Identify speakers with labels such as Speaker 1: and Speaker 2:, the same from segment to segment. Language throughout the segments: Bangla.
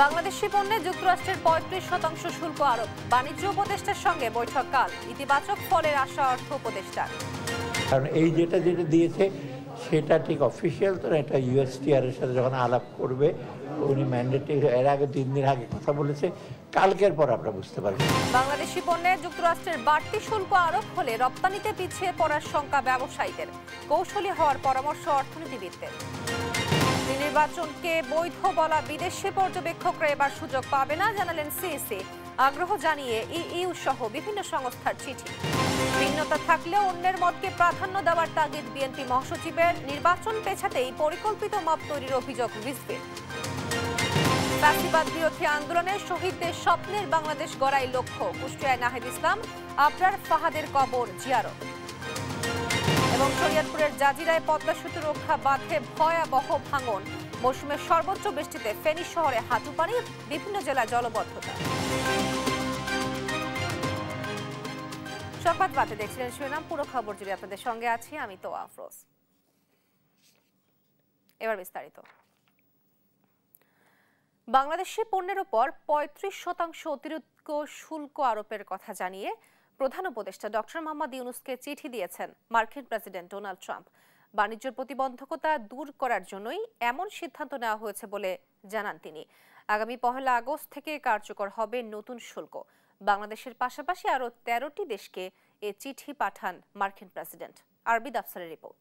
Speaker 1: বাংলাদেশি পণ্যে যুক্তরাষ্ট্রের ৩৫% শুল্ক আরোপ। বাণিজ্য উপদেষ্টার সঙ্গে বৈঠক কাল। ইতিবাচক ফলের আশা অর্থ উপদেষ্টার।
Speaker 2: কারণ এই যেটা দিয়েছে সেটা ঠিক অফিসিয়াল তো, এটা ইউএসটিআর এর সাথে যখন আলাপ করবে উনি ম্যান্ডেটে এর আগে 3 দিন আগে কথা বলেছে, কালকের পর আমরা বুঝতে পারবো।
Speaker 1: বাংলাদেশি পণ্যে যুক্তরাষ্ট্রের বাড়তি শুল্ক আরোপ হলে রপ্তানিতে পিছিয়ে পড়ার শঙ্কা ব্যবসায়ীদের। কৌশলী হওয়ার পরামর্শ অর্থনীতিবিদদের। নির্বাচনকে বৈধ বলা বিদেশি পর্যবেক্ষকরা এবার সুযোগ পাবে না, জানালেন সিইসি। আগ্রহ জানিয়ে ইইউ সহ বিভিন্ন সংস্থার চিঠি। ভিন্নতা থাকলেও অন্যের মতকে প্রাধান্য দেওয়ার তাগিদ বিএনপি মহাসচিবের। নির্বাচন পেছাতেই পরিকল্পিত মব তৈরির অভিযোগ রিজভির। ফ্যাসিবাদ বিরোধী আন্দোলনে শহীদদের স্বপ্নের বাংলাদেশ গড়াই লক্ষ্য। কুষ্টিয়ায় নাহিদ ইসলাম, আবরার ফাহাদের কবর জিয়ারত। এবং শরীয়তপুরের জাজিরায় পদ্মা সেতু রক্ষা বাঁধে ভয়াবহ ভাঙন। মৌসুমের সর্বোচ্চ বৃষ্টিতে ফেনী শহরে হাঁটু পানি, বিভিন্ন জেলায় জলবদ্ধতা। সংবাদ বাতে দেখছিলেন শিরোনাম, পুরো খবর জুড়ে আপনাদের সঙ্গে আছি আমি তো আফরোজ। এবার বিস্তারিত। বাংলাদেশি পণ্যের উপর ৩৫% অতিরিক্ত শুল্ক আরোপের কথা জানিয়ে প্রধান উপদেষ্টা ডক্টর মোহাম্মদ ইউনূসকে চিঠি দিয়েছেন মার্কিন প্রেসিডেন্ট ডোনাল্ড ট্রাম্প। বাণিজ্য প্রতিবন্ধকতা দূর করার জন্যই এমন সিদ্ধান্ত নেওয়া হয়েছে বলে জানান তিনি। আগামী ১ আগস্ট থেকে কার্যকর হবে নতুন শুল্ক। বাংলাদেশের পাশাপাশি আরও ১৩টি দেশকে এ চিঠি পাঠান মার্কিন প্রেসিডেন্ট। আরবিদ আফসারের রিপোর্ট।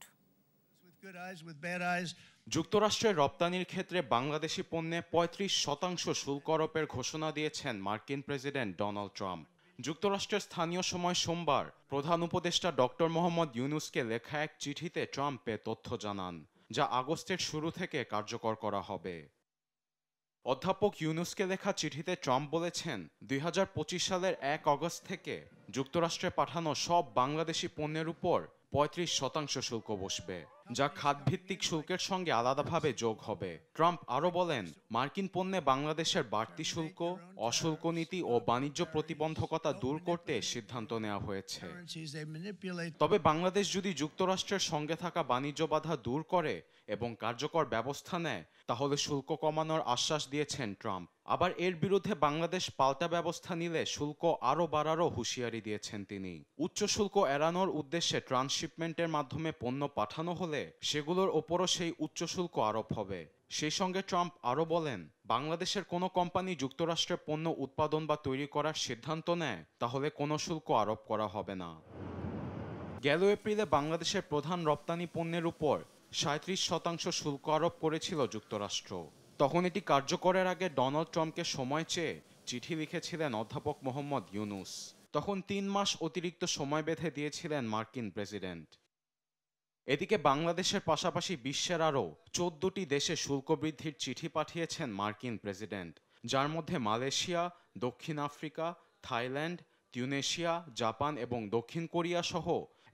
Speaker 3: যুক্তরাষ্ট্রের রপ্তানির ক্ষেত্রে বাংলাদেশি পণ্যে ৩৫% শুল্ক আরোপের ঘোষণা দিয়েছেন মার্কিন প্রেসিডেন্ট ডোনাল্ড ট্রাম্প। যুক্তরাষ্ট্রের স্থানীয় সময় সোমবার প্রধান উপদেষ্টা ডক্টর মোহাম্মদ ইউনূসকে লেখা এক চিঠিতে ট্রাম্প এ তথ্য জানান, যা আগস্টের শুরু থেকে কার্যকর করা হবে। অধ্যাপক ইউনূসকে লেখা চিঠিতে ট্রাম্প বলেছেন, ২০২৫ সালের ১ আগস্ট থেকে যুক্তরাষ্ট্রে পাঠানো সব বাংলাদেশি পণ্যের উপর ৩৫% শুল্ক বসবে, যা খাতভিত্তিক শুল্কের সঙ্গে আলাদাভাবে যোগ হবে। ট্রাম্প আরও বলেন, মার্কিন পণ্যে বাংলাদেশের বাড়তি শুল্ক, অশুল্ক নীতি ও বাণিজ্য প্রতিবন্ধকতা দূর করতে সিদ্ধান্ত নেওয়া হয়েছে। তবে বাংলাদেশ যদি যুক্তরাষ্ট্রের সঙ্গে থাকা বাণিজ্য বাধা দূর করে এবং কার্যকর ব্যবস্থা নেয়, তাহলে শুল্ক কমানোর আশ্বাস দিয়েছেন ট্রাম্প। আবার এর বিরুদ্ধে বাংলাদেশ পাল্টা ব্যবস্থা নিলে শুল্ক আরও বাড়ারও হুঁশিয়ারি দিয়েছেন তিনি। উচ্চ শুল্ক এড়ানোর উদ্দেশ্যে ট্রান্সশিপমেন্টের মাধ্যমে পণ্য পাঠানো হলে সেগুলোর ওপরও সেই উচ্চ শুল্ক আরোপ হবে। সেই সঙ্গে ট্রাম্প আরও বলেন, বাংলাদেশের কোনো কোম্পানি যুক্তরাষ্ট্রে পণ্য উৎপাদন বা তৈরি করার সিদ্ধান্ত নেয়, তাহলে কোনো শুল্ক আরোপ করা হবে না। গেল এপ্রিলে বাংলাদেশের প্রধান রপ্তানি পণ্যের উপর ৩৭% শুল্ক আরোপ করেছিল যুক্তরাষ্ট্র। তখন এটি কার্যকরের আগে ডোনাল্ড ট্রাম্পকে সময় চেয়ে চিঠি লিখেছিলেন অধ্যাপক মোহাম্মদ ইউনূস। তখন ৩ মাস অতিরিক্ত সময় বেঁধে দিয়েছিলেন মার্কিন প্রেসিডেন্ট। এদিকে বাংলাদেশের পাশাপাশি বিশ্বের আরও ১৪টি দেশে শুল্ক বৃদ্ধির চিঠি পাঠিয়েছেন মার্কিন প্রেসিডেন্ট, যার মধ্যে মালয়েশিয়া, দক্ষিণ আফ্রিকা, থাইল্যান্ড, তিউনেশিয়া, জাপান এবং দক্ষিণ কোরিয়া সহ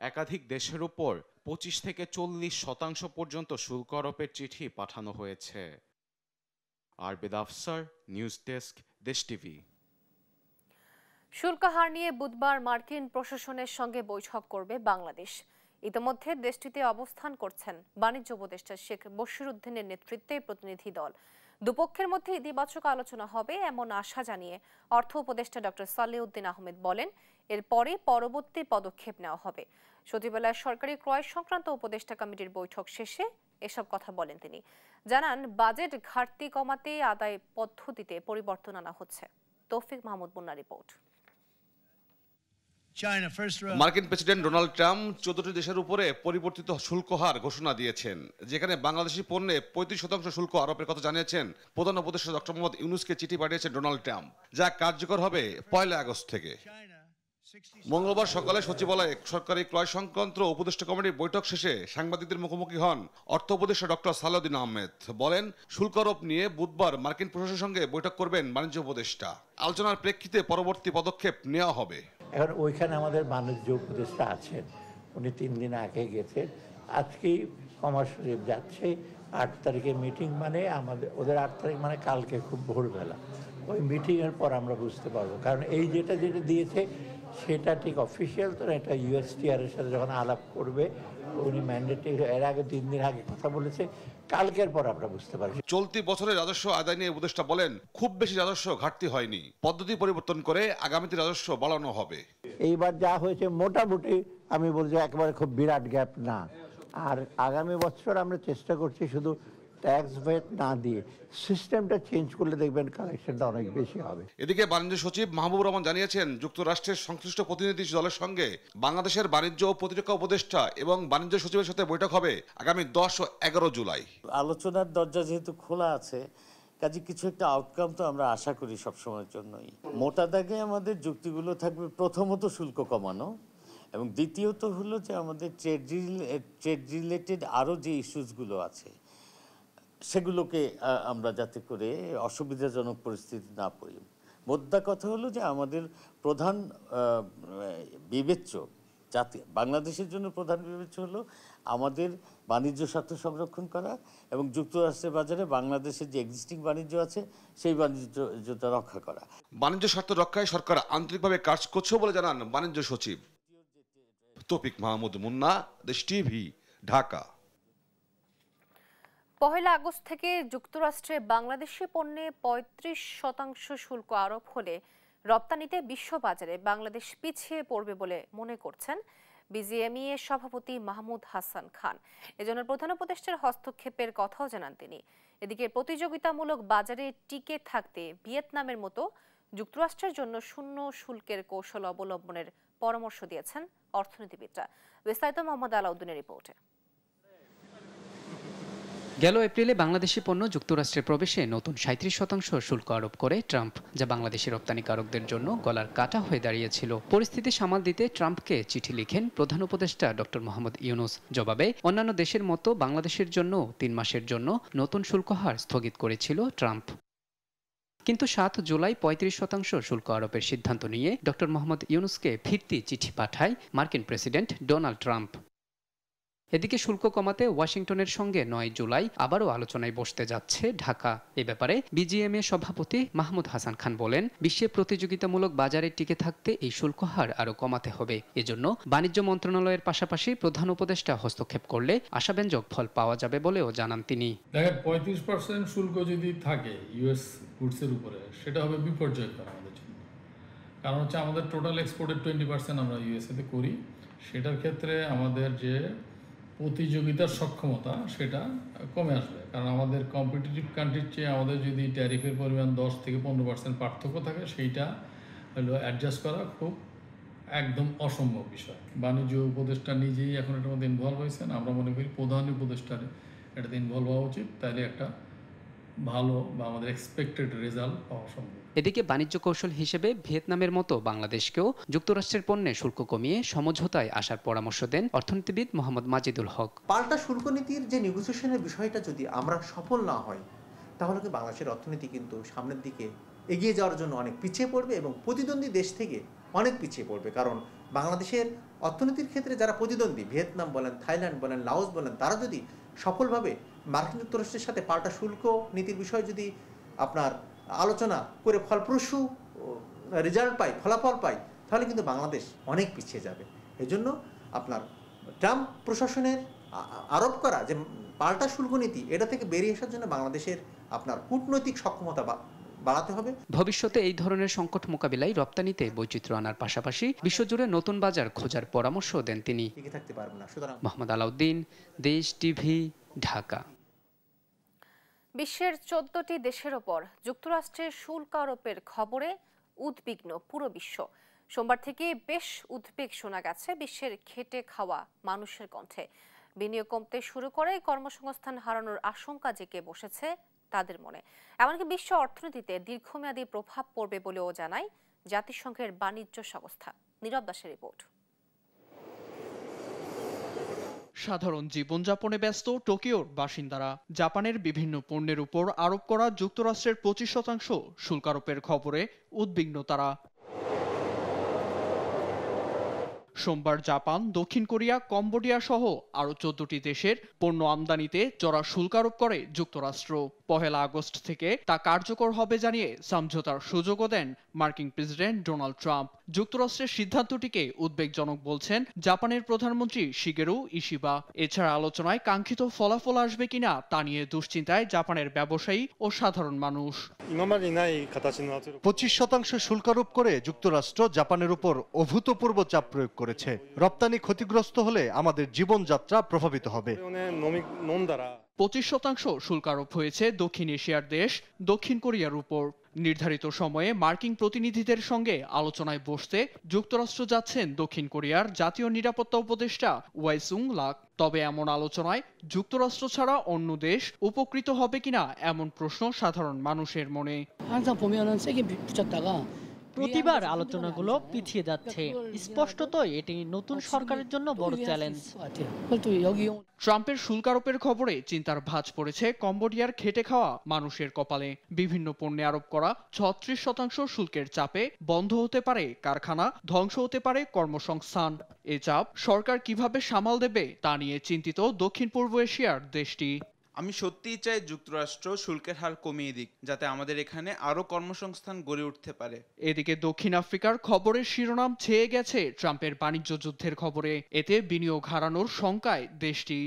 Speaker 3: একাধিক দেশের উপর ২৫ থেকে ৪০% পর্যন্ত শুল্ক আরোপের চিঠি পাঠানো হয়েছে। আরবিদ আফসার, নিউজ ডেস্ক, দেশ টিভি।
Speaker 1: শুল্ক হার নিয়ে বুধবার মার্কিন প্রশাসনের সঙ্গে বৈঠক করবে বাংলাদেশ। ইতিমধ্যে দেশটিতে অবস্থান করছেন বাণিজ্য উপদেষ্টা শেখ বশিরউদ্দিনের নেতৃত্বে প্রতিনিধি দল। দুপক্ষের মধ্যে ইতিবাচক আলোচনা হবে এমন আশা জানিয়ে অর্থ উপদেষ্টা ডক্টর সালেউদ্দিন আহমেদ বলেন, এরপরে পরবর্তী পদক্ষেপ নেওয়া হবে। সচিবালয়ের সরকারি ক্রয় সংক্রান্ত উপদেষ্টা কমিটির বৈঠক শেষে এসব কথা বলেন তিনি। জানান, বাজেট ঘাটতি কমাতে আদায় পদ্ধতিতে পরিবর্তন আনা হচ্ছে। তৌফিক মাহমুদ মুন্নার রিপোর্ট।
Speaker 4: মার্কিন প্রেসিডেন্ট ডোনাল্ড ট্রাম্প 14টি দেশের উপরে পরিবর্তিত শুল্ক হার ঘোষণা দিয়েছেন, যেখানে বাংলাদেশি পণ্যে ৩৫% শুল্ক আরোপের কথা জানিয়েছেন প্রধান উপদেষ্টা ডক্টর মোহাম্মদ ইউনূসকে চিঠি পাঠিয়েছেন ডোনাল্ড ট্রাম্প, যা কার্যকর হবে ১ আগস্ট থেকে। মঙ্গলবার সকালে সচিবালয়ে সরকারি ক্রয় সংক্রান্ত উপদেষ্টা কমিটির বৈঠক শেষে সাংবাদিকদের মুখোমুখি হন অর্থ উপদেষ্টা ডক্টর সালেউদ্দিন আহমেদ। বলেন, শুল্ক আরোপ নিয়ে বুধবার মার্কিন প্রশাসনের সঙ্গে বৈঠক করবেন বাণিজ্য উপদেষ্টা। আলোচনার প্রেক্ষিতে পরবর্তী পদক্ষেপ নেওয়া হবে।
Speaker 2: এখন ওইখানে আমাদের বাণিজ্য উপদেষ্টা আছেন, উনি 3 দিন আগে গেছেন। আজকেই কমার্স শরীফ যাচ্ছে। 8 তারিখে মিটিং, মানে আমাদের ওদের 8 তারিখ মানে কালকে খুব ভোরবেলা। ওই মিটিংয়ের পর আমরা বুঝতে পারবো, কারণ এই যেটা দিয়েছে সেটা ঠিক অফিসিয়াল তো, এটা ইউএসটিআর এর সাথে যখন আলাপ করবে উনি ম্যান্ডেটে এর আগে 3 দিন আগে কথা বলেছে, কালকের পর আমরা বুঝতে পারছি।
Speaker 4: চলতি বছরের রাজস্ব আদায় নিয়ে উপদেষ্টা বলেন, খুব বেশি রাজস্ব ঘাটতি হয়নি, পদ্ধতি পরিবর্তন করে আগামীতে রাজস্ব বাড়ানো হবে।
Speaker 2: এইবার যা হয়েছে মোটামুটি আমি বলছি একেবারে খুব বিরাট গ্যাপ না। আর আগামী বছর আমরা চেষ্টা করছি শুধু ট্যাক্স ভেট না দিয়ে সিস্টেমটা চেঞ্জ করলে দেখবেন কালেকশনটা অনেক বেশি হবে।
Speaker 4: এদিকে বাণিজ্য সচিব মাহবুবুর রহমান জানিয়েছেন, যুক্তরাষ্ট্রের সংশ্লিষ্ট প্রতিনিধি দলের সঙ্গে বাংলাদেশের বাণিজ্য ও প্রতিরক্ষা উপদেষ্টা এবং বাণিজ্য সচিবের সাথে বৈঠক হবে আগামী 10 ও 11 জুলাই।
Speaker 5: আলোচনার দরজা যেহেতু খোলা আছে, কাজে কিছু একটা আউটকাম তো আমরা আশা করি সবসময়ের জন্যই। মোটা দাগে আমাদের যুক্তিগুলো থাকবে প্রথমত শুল্ক কমানো, এবং দ্বিতীয়ত হলো যে আমাদের ট্রেড রিলেটেড আরও যে ইস্যুসগুলো আছে সেগুলোকে আমরা যাতে করে অসুবিধাজনক পরিস্থিতি না পড়ি। মোদ্দা কথা হলো যে আমাদের প্রধান বিবেচ্য বাংলাদেশের জন্য প্রধান বিবেচ্য হলো আমাদের বাণিজ্য স্বার্থ সংরক্ষণ করা এবং যুক্তরাষ্ট্রের বাজারে বাংলাদেশের যে এক্সিস্টিং বাণিজ্য আছে সেই বাণিজ্যটা রক্ষা করা।
Speaker 4: বাণিজ্য স্বার্থ রক্ষায় সরকার আন্তরিকভাবে কাজ করছে বলে জানান বাণিজ্য সচিব। তৌফিক মাহমুদ মুন্না, দেশ টিভি, ঢাকা।
Speaker 1: 1 আগস্ট থেকে যুক্তরাষ্ট্রে বাংলাদেশি পণ্যে 35% শুল্ক আরোপ হলে রপ্তানিতে বিশ্ববাজারে বাংলাদেশ পিছিয়ে পড়বে বলে মনে করছেন বিজিএমইএ সভাপতি মাহমুদ হাসান খান। এজন্য প্রধান উপদেষ্টার হস্তক্ষেপের কথাও জানান তিনি। এদিকে প্রতিযোগিতামূলক বাজারে টিকে থাকতে ভিয়েতনামের মতো যুক্তরাষ্ট্রের জন্য শূন্য শুল্কের কৌশল অবলম্বনের পরামর্শ দিয়েছেন অর্থনীতিবিদরা। বিস্তারিত মোহাম্মদ আলাউদ্দিনের রিপোর্টে।
Speaker 6: গেল এপ্রিলে বাংলাদেশি পণ্য যুক্তরাষ্ট্রে প্রবেশে নতুন 37% শুল্ক আরোপ করে ট্রাম্প, যা বাংলাদেশি রপ্তানিকারকদের জন্য গলার কাটা হয়ে দাঁড়িয়েছিল। পরিস্থিতি সামাল দিতে ট্রাম্পকে চিঠি লিখেন প্রধান উপদেষ্টা ডক্টর মোহাম্মদ ইউনুস। জবাবে অন্যান্য দেশের মতো বাংলাদেশের জন্য 3 মাসের জন্য নতুন শুল্ক হার স্থগিত করেছিল ট্রাম্প। কিন্তু 7 জুলাই 35% শুল্ক আরোপের সিদ্ধান্ত নিয়ে ডক্টর মোহাম্মদ ইউনুসকে ফিরতি চিঠি পাঠায় মার্কিন প্রেসিডেন্ট ডোনাল্ড ট্রাম্প। এদিকে শুল্ক কমাতে ওয়াশিংটনের সঙ্গে 9 জুলাই আবারও আলোচনায় বসতে যাচ্ছে ঢাকা। এ ব্যাপারে বিজিএমইএ সভাপতি মাহমুদ হাসান খান বলেন, বিশ্বে প্রতিযোগিতামূলক বাজারে টিকে থাকতে এই শুল্ক হার আরও কমাতে হবে। এজন্য বাণিজ্য মন্ত্রণালয়ের পাশাপাশি প্রধান উপদেষ্টা হস্তক্ষেপ করলে আশাব্যঞ্জক ফল পাওয়া যাবে বলেও জানান তিনি।
Speaker 7: দেখেন, 35% শুল্ক যদি থাকে ইউএস গুডসের উপরে, সেটা হবে বিপর্যয়কর আমাদের জন্য। কারণ হচ্ছে আমাদের টোটাল এক্সপোর্টের 20% আমরা ইউএসএতে করি। সেটার ক্ষেত্রে আমাদের যে প্রতিযোগিতার সক্ষমতা সেটা কমে আসবে। কারণ আমাদের কম্পিটিটিভ কান্ট্রির চেয়ে আমাদের যদি ট্যারিফের পরিমাণ 10 থেকে 15% পার্থক্য থাকে, সেইটা হলো অ্যাডজাস্ট করা খুব একদম অসম্ভব বিষয়। বাণিজ্য উপদেষ্টা নিজেই এখন এটার মধ্যে ইনভলভ হয়েছেন। আমরা মনে করি প্রধান উপদেষ্টার এটাতে ইনভলভ হওয়া উচিত, তাইলে একটা ভালো বা আমাদের এক্সপেক্টেড রেজাল্ট পাওয়া সম্ভব।
Speaker 6: এদিকে বাণিজ্য কৌশল হিসেবে ভিয়েতনামের মতো বাংলাদেশকেও যুক্তরাষ্ট্রের পণ্যে শুল্ক কমিয়ে সমঝোতায় আসার পরামর্শ দেন অর্থনীতিবিদ মোহাম্মদ মাজিদুল হক।
Speaker 8: পাল্টা শুল্ক নীতির যে নেগোসিয়েশনের বিষয়টা যদি আমরা সফল না হয়, তাহলে কি বাংলাদেশের অর্থনীতি কিন্তু সামনের দিকে এগিয়ে যাওয়ার জন্য অনেক পিছিয়ে পড়বে এবং প্রতিদ্বন্দ্বী দেশ থেকে অনেক পিছিয়ে পড়বে। কারণ বাংলাদেশের অর্থনীতির ক্ষেত্রে যারা প্রতিদ্বন্দ্বী, ভিয়েতনাম বলেন, থাইল্যান্ড বলেন, লাওস বলেন, তারা যদি সফলভাবে মার্কিন যুক্তরাষ্ট্রের সাথে পাল্টা শুল্ক নীতির বিষয়ে যদি আপনার আলোচনা করে ফলপ্রসূ রেজাল্ট পায়, ফলাফল পায়, তাহলে কিন্তু বাংলাদেশ অনেক পিছিয়ে যাবে। এই জন্য আপনার ট্রাম্প প্রশাসনের আরোপ করা যে পাল্টা শুল্ক নীতি, এটা থেকে বেরিয়ে আসার জন্য বাংলাদেশের আপনার কূটনৈতিক সক্ষমতা বাড়াতে হবে।
Speaker 6: ভবিষ্যতে এই ধরনের সংকট মোকাবিলায় রপ্তানিতে বৈচিত্র্য আনার পাশাপাশি বিশ্বজুড়ে নতুন বাজার খোঁজার পরামর্শ দেন তিনি।
Speaker 8: টিকে থাকতে পারবে না। সুতরাং
Speaker 6: মোহাম্মদ আলাউদ্দিন, দেশ টিভি, ঢাকা।
Speaker 1: বিশ্বের 14টি দেশের ওপর যুক্তরাষ্ট্রের শুল্ক আরোপের খবরে উদ্বিগ্ন পুরো বিশ্ব। সোমবার থেকে বেশ উদ্বেগ শোনা গেছে বিশ্বের খেটে খাওয়া মানুষের কণ্ঠে। বিনিয়োগ কমতে শুরু করে কর্মসংস্থান হারানোর আশঙ্কা জেগে বসেছে তাদের মনে। এমনকি বিশ্ব অর্থনীতিতে দীর্ঘমেয়াদী প্রভাব পড়বে বলেও জানায় জাতিসংঘের বাণিজ্য সংস্থা। নীরব দাসের রিপোর্ট।
Speaker 9: সাধারণ জীবনযাপনে ব্যস্ত টোকিওর বাসিন্দারা জাপানের বিভিন্ন পণ্যের উপর আরোপ করা যুক্তরাষ্ট্রের 25% শুল্ক আরোপের খবরে উদ্বিগ্ন তারা। সোমবার জাপান, দক্ষিণ কোরিয়া, কম্বোডিয়া সহ আরও 14টি দেশের পণ্য আমদানিতে চড়া শুল্ক আরোপ করে যুক্তরাষ্ট্র। 1 আগস্ট থেকে তা কার্যকর হবে জানিয়ে সমঝোতার সুযোগও দেন মার্কিন প্রেসিডেন্ট ডোনাল্ড ট্রাম্প। যুক্তরাষ্ট্রের সিদ্ধান্তটিকে উদ্বেগজনক বলছেন জাপানের প্রধানমন্ত্রী শিগেরু ইশিবা। এছাড়া আলোচনায় কাঙ্ক্ষিত ফলাফল আসবে কিনা তা নিয়ে দুশ্চিন্তায় জাপানের ব্যবসায়ী ও সাধারণ মানুষ।
Speaker 10: 25% শুল্ক আরোপ করে যুক্তরাষ্ট্র জাপানের উপর অভূতপূর্ব চাপ প্রয়োগ করেছে। রপ্তানি ক্ষতিগ্রস্ত হলে আমাদের জীবনযাত্রা প্রভাবিত হবে।
Speaker 9: 25% শুল্ক আরোপ হয়েছে দক্ষিণ এশিয়ার দেশ দক্ষিণ কোরিয়ার উপর। নির্ধারিত সময়ে মার্কিন প্রতিনিধিদের সঙ্গে আলোচনায় বসতে যুক্তরাষ্ট্র যাচ্ছেন দক্ষিণ কোরিয়ার জাতীয় নিরাপত্তা উপদেষ্টা ওয়াই সুং লাক। তবে এমন আলোচনায় যুক্তরাষ্ট্র ছাড়া অন্য দেশ উপকৃত হবে কিনা এমন প্রশ্ন সাধারণ মানুষের মনে।
Speaker 11: প্রতিবার আলোচনাগুলো পিছিয়ে যাচ্ছে। স্পষ্টতই এটি নতুন সরকারের জন্য বড় চ্যালেঞ্জ।
Speaker 9: ট্রাম্পের শুল্ক আরোপের খবরে চিন্তার ভাঁজ পড়েছে কম্বোডিয়ার খেটে খাওয়া মানুষের কপালে। বিভিন্ন পণ্যে আরোপ করা 36% শুল্কের চাপে বন্ধ হতে পারে কারখানা, ধ্বংস হতে পারে কর্মসংস্থান। এ চাপ সরকার কিভাবে সামাল দেবে তা নিয়ে চিন্তিত দক্ষিণ পূর্ব এশিয়ার দেশটি।
Speaker 12: আমি সত্যিই চাই যুক্তরাষ্ট্র শুল্কের হার কমিয়ে দিক, যাতে আমাদের এখানে আরো কর্মসংস্থান গড়ে উঠতে পারে।
Speaker 9: এদিকে দক্ষিণ আফ্রিকার খবরের শিরোনাম ছেয়ে গেছে ট্রাম্পের বাণিজ্য যুদ্ধের খবরে। এতে বিনিয়োগ হারানোর শঙ্কায় দেশটি।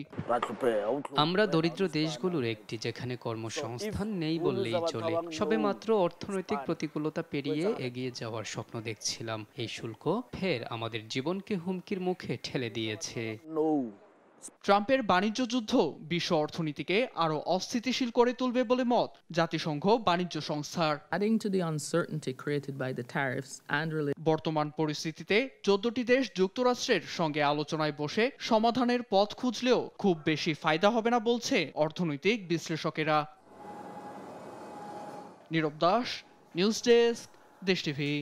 Speaker 6: আমরা দরিদ্র দেশগুলোর একটি, যেখানে কর্মসংস্থান নেই বললেই চলে। সবেমাত্র অর্থনৈতিক প্রতিকূলতা পেরিয়ে এগিয়ে যাওয়ার স্বপ্ন দেখছিলাম। এই শুল্ক ফের আমাদের জীবনকে হুমকির মুখে ঠেলে দিয়েছে।
Speaker 9: ট্রাম্পের বাণিজ্য যুদ্ধ বিশ্ব অর্থনীতিকে আরো অস্থিতিশীল করে তুলবে বলে মত জাতিসংঘ বাণিজ্য সংস্থার। বর্তমান পরিস্থিতিতে 14টি দেশ যুক্তরাষ্ট্রের সঙ্গে আলোচনায় বসে সমাধানের পথ খুঁজলেও খুব বেশি ফায়দা হবে না বলছে অর্থনৈতিক বিশ্লেষকেরা। নীরব দাস, নিউজ ডেস্ক, দেশ টিভি।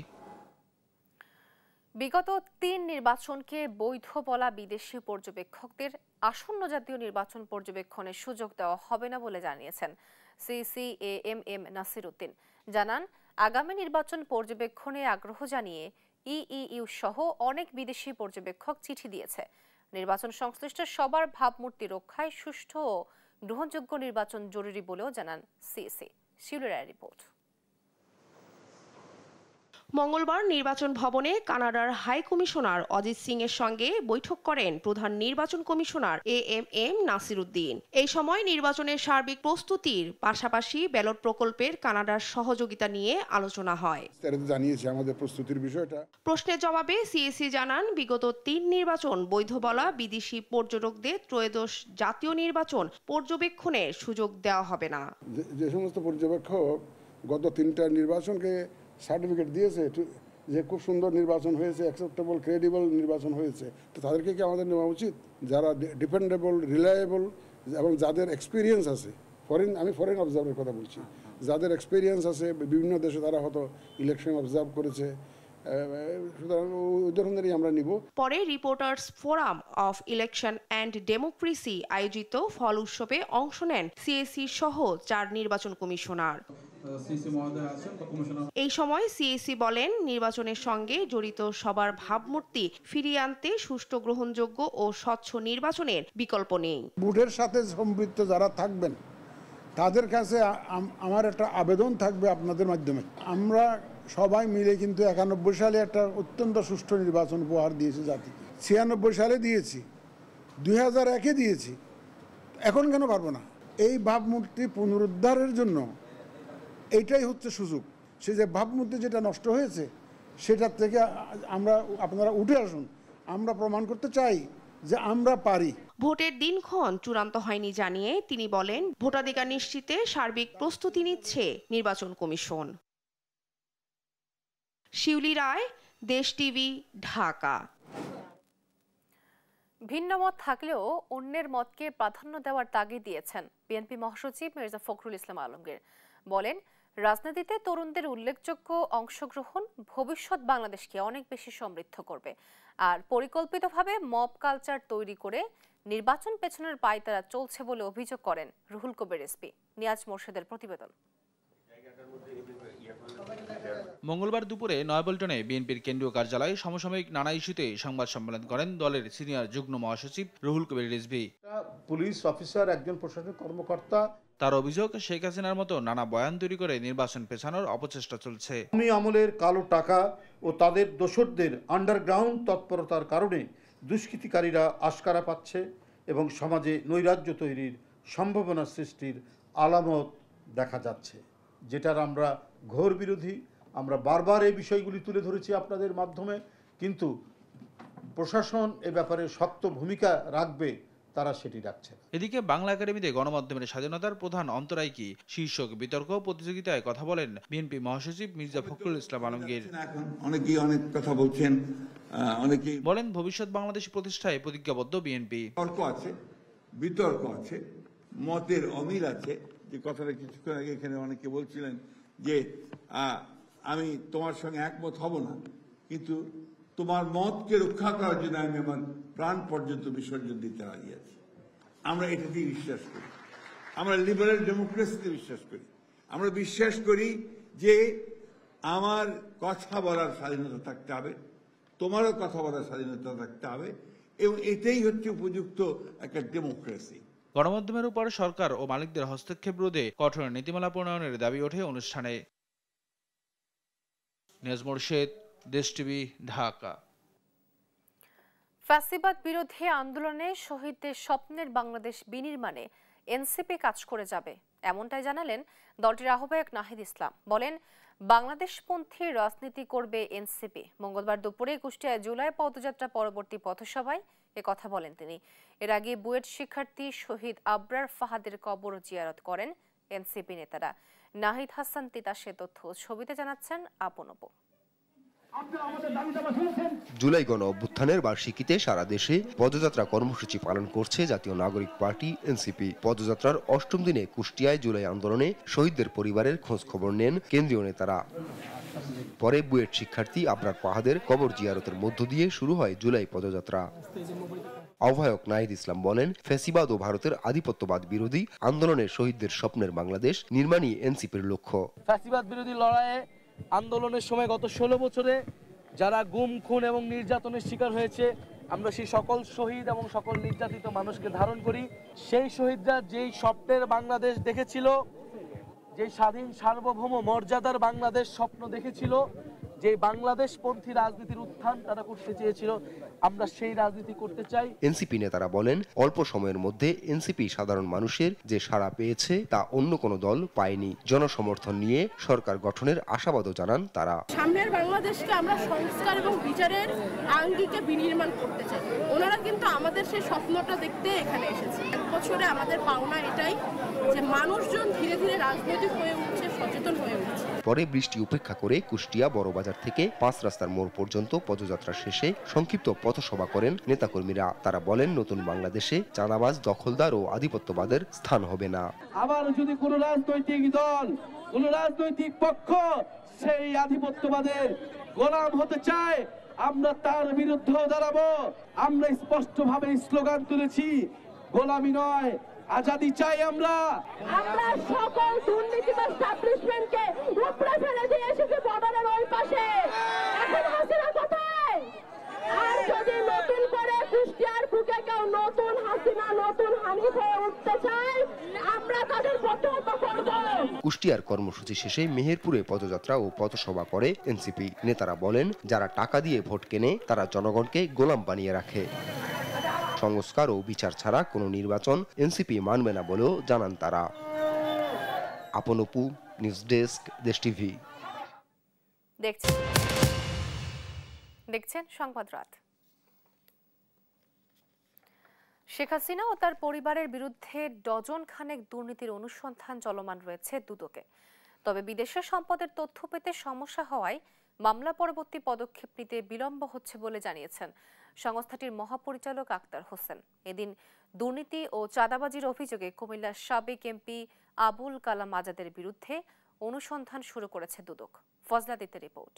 Speaker 1: বিগত 3 নির্বাচনকে বৈধ বলা বিদেশি পর্যবেক্ষকদের আসন্ন জাতীয় নির্বাচন পর্যবেক্ষণের সুযোগ দেওয়া হবে না বলে জানিয়েছেন CCAMM নাসির উদ্দিন। জানান, আগামী নির্বাচন পর্যবেক্ষণে আগ্রহ জানিয়ে ইইউ সহ অনেক বিদেশি পর্যবেক্ষক চিঠি দিয়েছে। নির্বাচন সংশ্লিষ্ট সবার ভাবমূর্তি রক্ষায় সুষ্ঠু ও গ্রহণযোগ্য নির্বাচন জরুরি বলেও জানান সিএসি। শিউলির রিপোর্ট।
Speaker 13: মঙ্গলবার নির্বাচন ভবনে কানাডার হাই কমিশনার অজিত সিং এর সঙ্গে বৈঠক করেন প্রধান নির্বাচন কমিশনার AMM নাসির উদ্দিন। এই সময় নির্বাচনের সার্বিক প্রস্তুতির পাশাপাশি ব্যালট প্রকল্পের কানাডার সহযোগিতা নিয়ে আলোচনা হয়।
Speaker 14: আমাদের প্রস্তুতির বিষয়টা
Speaker 13: প্রশ্নের জবাবে সিএসি জানান, বিগত 3 নির্বাচন বৈধ বলা বিদেশি পর্যটকদের ত্রয়োদশ জাতীয় নির্বাচন পর্যবেক্ষণের সুযোগ দেওয়া হবে না।
Speaker 14: যে সমস্ত পর্যবেক্ষক গত 3টা নির্বাচনকে সার্টিফিকেট দিয়েছে যে খুব সুন্দর নির্বাচন হয়েছে, অ্যাকসেপ্টেবল, ক্রেডিবল নির্বাচন হয়েছে, তো তাদেরকে কি আমাদের নেওয়া উচিত? যারা ডিপেন্ডেবল, রিলায়েবল এবং যাদের এক্সপিরিয়েন্স আছে, আমি ফরেন অবজার্ভের কথা বলছি, যাদের এক্সপিরিয়েন্স আছে বিভিন্ন দেশে, তারা হয়তো ইলেকশন অবজার্ভ করেছে, সুতরাং ওই ধরনেরই আমরা নিব।
Speaker 13: পরে reporters forum of election and democracy আয়োজিত ফল উৎসবে অংশ নেন সিএসি সহ 4 নির্বাচন কমিশনার। এই সময় সিএসি বলেন, নির্বাচনের সঙ্গে জড়িত সবার ভাবমূর্তি ফিরিয়ে আনতে সুষ্ঠু, গ্রহণযোগ্য ও স্বচ্ছ নির্বাচনের বিকল্প নেই।
Speaker 14: ভোটের সাথে সম্পৃক্ত যারা থাকবেন তাদের কাছে আমার একটা আবেদন থাকবে আপনাদের মাধ্যমে। আমরা সবাই মিলে কিন্তু 91 সালে একটা অত্যন্ত সুষ্ঠু নির্বাচন উপহার দিয়েছি জাতিকে, 96 সালে দিয়েছি, 2001-এ দিয়েছি, এখন কেন পারবো না? এই ভাবমূর্তি পুনরুদ্ধারের জন্য এইটাই হচ্ছে সুযোগ। সে যে ভাবমূর্তি যেটা নষ্ট হয়েছে সেটার থেকে আপনারা উঠে আসুন। আমরা প্রমাণ করতে চাই যে আমরা পারি।
Speaker 13: ভোটের দিনক্ষণ চূড়ান্ত হয়নি জানিয়ে তিনি বলেন, ভোটাধিকার নিশ্চিতে সার্বিক প্রস্তুতি নিচ্ছে নির্বাচন কমিশন। শিউলি রায়, দেশ টিভি, ঢাকা।
Speaker 1: ভিন্ন মত থাকলেও অন্যের মতকে প্রাধান্য দেওয়ার তাগিদ দিয়েছেন বিএনপি মহাসচিব মির্জা ফখরুল ইসলাম আলমগীর। বলেন, রাজনীতিতে তরুণদের উল্লেখযোগ্য অংশগ্রহণ ভবিষ্যৎ বাংলাদেশকে অনেক বেশি সমৃদ্ধ করবে। আর পরিকল্পিতভাবে মব কালচার তৈরি করে নির্বাচন পেছনের পায়তারা চলছে বলে অভিযোগ করেন রুহুল কবির এসপি। নিয়াজ মোর্শেদের প্রতিবেদন।
Speaker 12: মঙ্গলবার দুপুরে নয়াপল্টনে বিএনপির কেন্দ্রীয় কার্যালয়ে সমসাময়িক নানা ইস্যুতে সংবাদ সম্মেলন করেন দলের সিনিয়র যুগ্ম মহাসচিব রুহুল কবির রিজভী।
Speaker 15: পুলিশ অফিসার, একজন প্রশাসনিক কর্মকর্তা,
Speaker 12: তার অভিযোগ শেখ হাসিনার মতো নানা বয়ান তৈরি করে নির্বাচন পেছানোর অপচেষ্টা চলছে।
Speaker 15: আওয়ামী আমলের কালো টাকা ও তাদের দোসরদের আন্ডারগ্রাউন্ড তৎপরতার কারণে দুষ্কৃতিকারীরা আশকারা পাচ্ছে এবং সমাজে নৈরাজ্য তৈরির সম্ভাবনা সৃষ্টির আলামত দেখা যাচ্ছে, যেটার আমরা ঘোর বিরোধী। আমরা বারবার এই বিষয়গুলি তুলে ধরেছি আপনাদের মাধ্যমে, কিন্তু প্রশাসন এ ব্যাপারে শক্ত ভূমিকা রাখবে, তারা সেটি রাখছে না।
Speaker 12: এদিকে বাংলা একাডেমিতে গণমাধ্যমের স্বাধীনতার প্রধান অন্তরায় কি শীর্ষক বিতর্ক প্রতিযোগিতায় কথা বলেন বিএনপি মহাসচিব মির্জা ফখরুল ইসলাম আলমগীর।
Speaker 16: অনেকেই অনেক কথা বলছেন, অনেকেই
Speaker 12: বলেন ভবিষ্যৎ বাংলাদেশ প্রতিষ্ঠায় প্রতিজ্ঞাবদ্ধ বিএনপি।
Speaker 16: তর্ক আছে, বিতর্ক আছে, মতের অমিল আছে। যে কথাটা কিছুক্ষণ আগে এখানে অনেকে বলছিলেন যে আমি তোমার সঙ্গে একমত হব না, কিন্তু তোমার মতকে রক্ষা করার জন্য আমি আমার প্রাণ পর্যন্ত বিসর্জন দিতে রাজি আছি। আমরা এটাতেই বিশ্বাস করি, আমরা লিবারেল ডেমোক্রেসিতে বিশ্বাস করি। আমরা বিশ্বাস করি যে আমার কথা বলার স্বাধীনতা থাকতে হবে, তোমারও কথা বলার স্বাধীনতা থাকতে হবে, এবং এটাই হচ্ছে উপযুক্ত একটা ডেমোক্রেসি।
Speaker 12: গণমাধ্যমের উপর সরকার ও মালিকদের হস্তক্ষেপ রোধে কঠোর নীতিমালা প্রণয়নের দাবি ওঠে অনুষ্ঠানে। নিয়াজ মোরশেদ, দেশ টিভি, ঢাকা।
Speaker 1: ফ্যাসিবাদ বিরোধী আন্দোলনে শহীদদের স্বপ্নের বাংলাদেশ বিনির্মাণে এনসিপি কাজ করে যাবে, এমনটাই জানালেন দলটির আহ্বায়ক নাহিদ ইসলাম। বলেন বাংলাদেশপন্থী রাজনীতি করবে এনসিপি। মঙ্গলবার দুপুরে কুষ্টিয়ায় জুলাই পদযাত্রা পরবর্তী পথসভায় কথা বলেন তিনি। এর আগে বুয়েট শিক্ষার্থী শহীদ আবরার ফাহাদের কবর জিয়ারত করেন এনসিপি নেতারা। নাহিদ হাসান তিতাসের তথ্য ছবিতে জানাচ্ছেন আপন অপু।
Speaker 17: জুলাই গণ অভ্যুত্থানের বার্ষিকীতে সারা দেশে পদযাত্রা কর্মসূচি পালন করছে জাতীয় নাগরিক পার্টি এনসিপি। পদযাত্রার অষ্টম দিনে কুষ্টিয়ায় জুলাই আন্দোলনে শহীদদের পরিবারের খোঁজ খবর নেন কেন্দ্রীয় নেতারা। পরে বুয়েট শিক্ষার্থী আবরার ফাহাদের কবর জিয়ারতের মধ্য দিয়ে শুরু হয় জুলাই পদযাত্রা। আহ্বায়ক নাহিদ ইসলাম বলেন ফ্যাসিবাদ ও ভারতের আধিপত্যবাদ বিরোধী আন্দোলনের শহীদদের স্বপ্নের বাংলাদেশ নির্মাণই এনসিপির লক্ষ্য।
Speaker 18: ফ্যাসিবাদ বিরোধী লড়াইয়ে আন্দোলনের সময় গত 16 বছরে যারা গুম, খুন এবং নির্যাতনের শিকার হয়েছে, আমরা সেই সকল শহীদ এবং সকল নির্যাতিত মানুষকে ধারণ করি। সেই শহীদরা যেই স্বপ্নের বাংলাদেশ দেখেছিল, যে স্বাধীন সার্বভৌম মর্যাদার বাংলাদেশ স্বপ্ন দেখেছিল, যে বাংলাদেশপন্থী রাজনীতির উত্থান তারা করতে চেয়েছিল, আমরা সেই রাজনীতি করতে চাই।
Speaker 17: এনসিপি নেতারা বলেন অল্প সময়ের মধ্যে এনসিপি সাধারণ মানুষের যে সাড়া পেয়েছে তা অন্য কোনো দল পায়নি। জনসমর্থন নিয়ে সরকার গঠনের আশাবাদও জানান তারা।
Speaker 19: সামনের বাংলাদেশকে আমরা সংস্কার এবং বিচারের আঙ্গিকে বিনির্মাণ করতে চাই। ওনারা কিন্তু আমাদের সেই স্বপ্নটা দেখতে এখানে এসেছে। এক বছরে আমাদের পাওনা এটাই যে মানুষজন ধীরে ধীরে রাজনৈতিক হয়ে উঠছে, সচেতন হয়ে উঠছে।
Speaker 17: পরে বৃষ্টি উপেক্ষা করে কুষ্টিয়া বড়বাজার থেকে 5 রাস্তার মোড় পর্যন্ত পদযাত্রা শেষে সংক্ষিপ্ত পথসভা করেন নেতাকর্মীরা। তারা বলেন নতুন বাংলাদেশে চাঁদাবাজ, দখলদার ও আধিপত্যবাদের স্থান হবে না।
Speaker 18: আবার যদি কোন রাজনৈতিক দল, কোন রাজনৈতিক পক্ষ সেই আধিপত্যবাদের গোলাম হতে চায়, আমরা তার বিরুদ্ধে দাঁড়াবো। আমরা স্পষ্টভাবে স্লোগান তুলেছি, গোলামি নয়, আজাদি চাই। আমরা
Speaker 19: সকল দুর্নীতিবাজ এস্টাবলিশমেন্টকে উপরে ফেলে দিয়ে এসেছি বর্ডারের ওই পাশে। এখন হাসিনা কোথায়? আর যদি নতুন করে কুষ্টিয়ার বুকে কেউ নতুন হাসিনা, নতুন হানিফ হয়ে উঠতে চায়, আমরা তাদের প্রতিহত করব।
Speaker 17: কুষ্টিয়ার কর্মসূচি শেষে মেহেরপুরে পদযাত্রা ও পথসভা করে এনসিপি। নেতারা বলেন যারা টাকা দিয়ে ভোট কেনে তারা জনগণকে গোলাম বানিয়ে রাখে। সংস্কার ও বিচার ছাড়া কোনো নির্বাচন এনসিপি মানবে না বলেও জানান তারা। আপন অপু, নিউজ ডেস্ক, দেশ টিভি।
Speaker 1: দেখছেন সংবাদ রাত। শেখ হাসিনা ও তার পরিবারের বিরুদ্ধে ডজন খানেক দুর্নীতির অনুসন্ধান চলমান রয়েছে দুদকে। তবে বিদেশের সম্পদের তথ্য পেতে সমস্যা হওয়ায় মামলা পরবর্তী পদক্ষেপ নিতে বিলম্ব হচ্ছে বলে জানিয়েছেন সংস্থাটির মহাপরিচালক আক্তার হোসেন। এদিন দুর্নীতি ও চাঁদাবাজির অভিযোগে কুমিল্লার সাবেক এমপি আবুল কালাম আজাদের বিরুদ্ধে অনুসন্ধান শুরু করেছে দুদক। ফজলাদিতের রিপোর্ট।